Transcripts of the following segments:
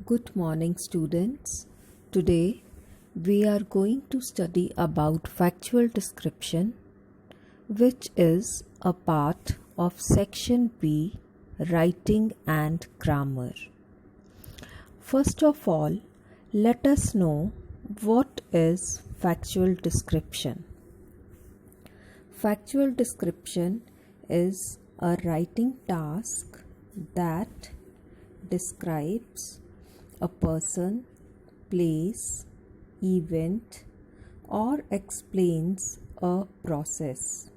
Good morning, students. Today we are going to study about factual description, which is a part of section B, writing and grammar. First of all, let us know what is factual description. Factual description is a writing task that describes a person, place, event, or explains a process.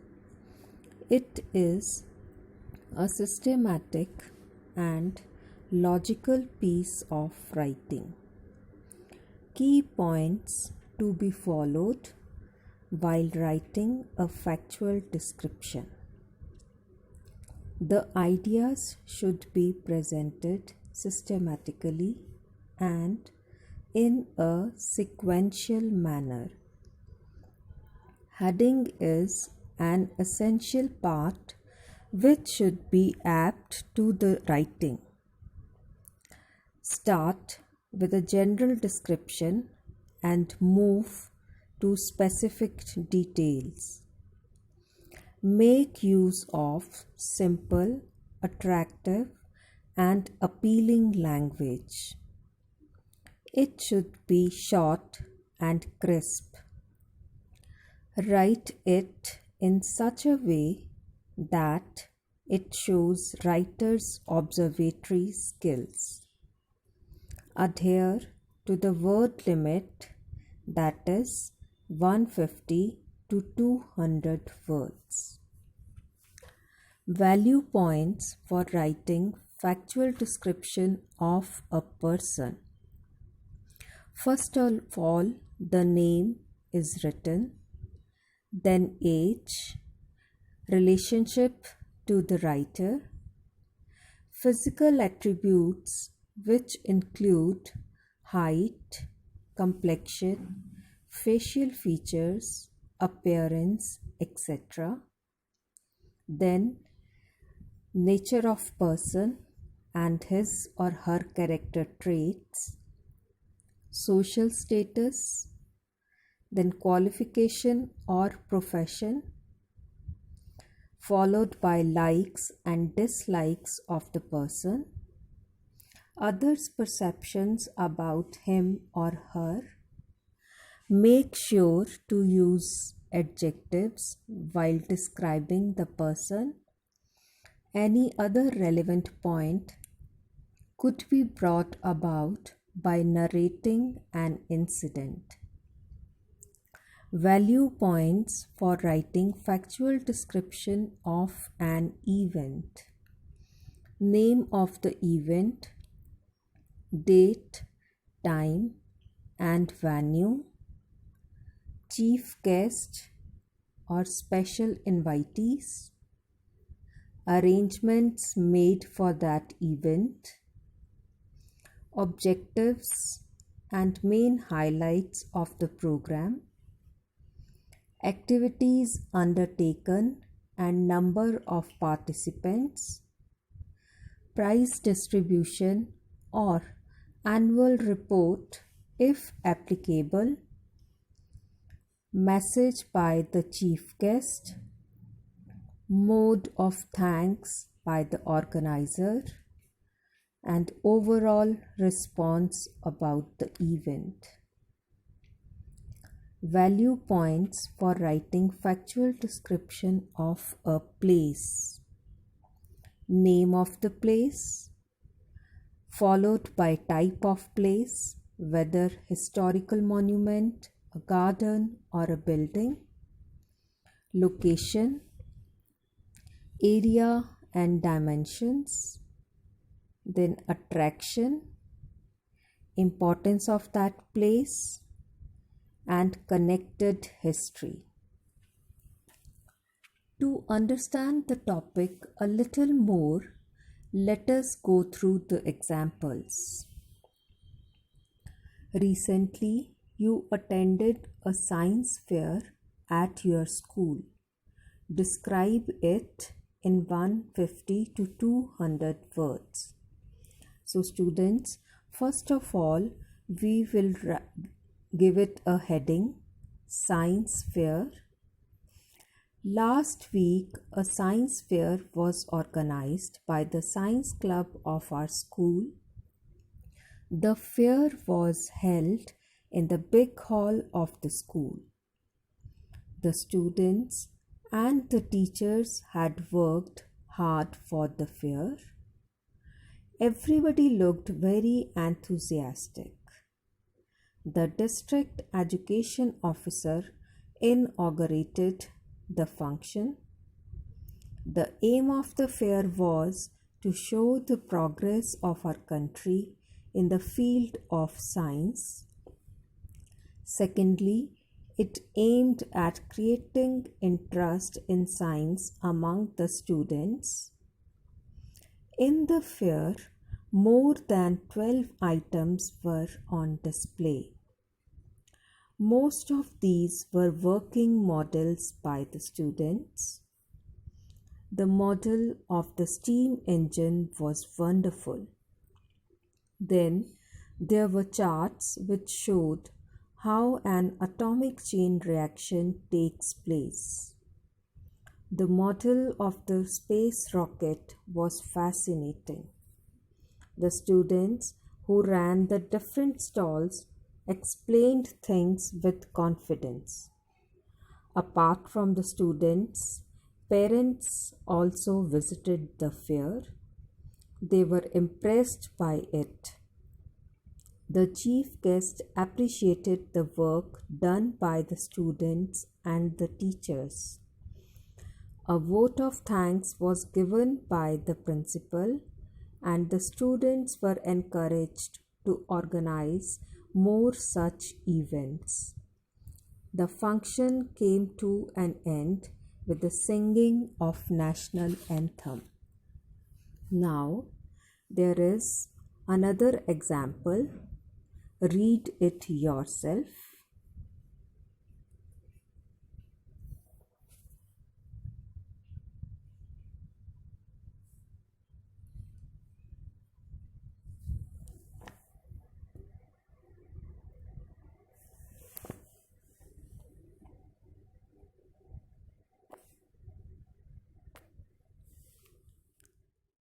It is a systematic and logical piece of writing. Key points to be followed while writing a factual description. The ideas should be presented systematically and in a sequential manner. Heading is an essential part which should be apt to the writing. Start with a general description and move to specific details. Make use of simple, attractive, and appealing language. It should be short and crisp. Write it in such a way that it shows writer's observatory skills. Adhere to the word limit, that is 150 to 200 words. Value points for writing factual description of a person. First of all, the name is written, then age, relationship to the writer, physical attributes which include height, complexion, facial features, appearance, etc. Then nature of person and his or her character traits, social status, then qualification or profession, followed by likes and dislikes of the person, others' perceptions about him or her. Make sure to use adjectives while describing the person. Any other relevant point could be brought about by narrating an incident. Value points for writing factual description of an event. Name of the event, date, time, and venue, chief guest or special invitees, arrangements made for that event, objectives and main highlights of the program, activities undertaken and number of participants, prize distribution or annual report if applicable, message by the chief guest, mode of thanks by the organizer, and overall response about the event. Value points for writing factual description of a place. Name of the place, followed by type of place, whether historical monument, a garden or a building, location, area and dimensions, then attraction, importance of that place, and connected history. To understand the topic a little more, let us go through the examples. Recently, you attended a science fair at your school. Describe it in 150 to 200 words. So students, First of all, we will give it a heading, Science Fair. Last week, a science fair was organized by the science club of our school. The fair was held in the big hall of the school. The students and the teachers had worked hard for the fair. Everybody looked very enthusiastic. The district education officer inaugurated the function. The aim of the fair was to show the progress of our country in the field of science. Secondly, it aimed at creating interest in science among the students. In the fair, more than 12 items were on display. Most of these were working models by the students. The model of the steam engine was wonderful. Then there were charts which showed how an atomic chain reaction takes place. The model of the space rocket was fascinating. The students who ran the different stalls explained things with confidence. Apart from the students, parents also visited the fair. They were impressed by it. The chief guest appreciated the work done by the students and the teachers. A vote of thanks was given by the principal, and the students were encouraged to organize more such events. The function came to an end with the singing of national anthem. Now, there is another example. Read it yourself.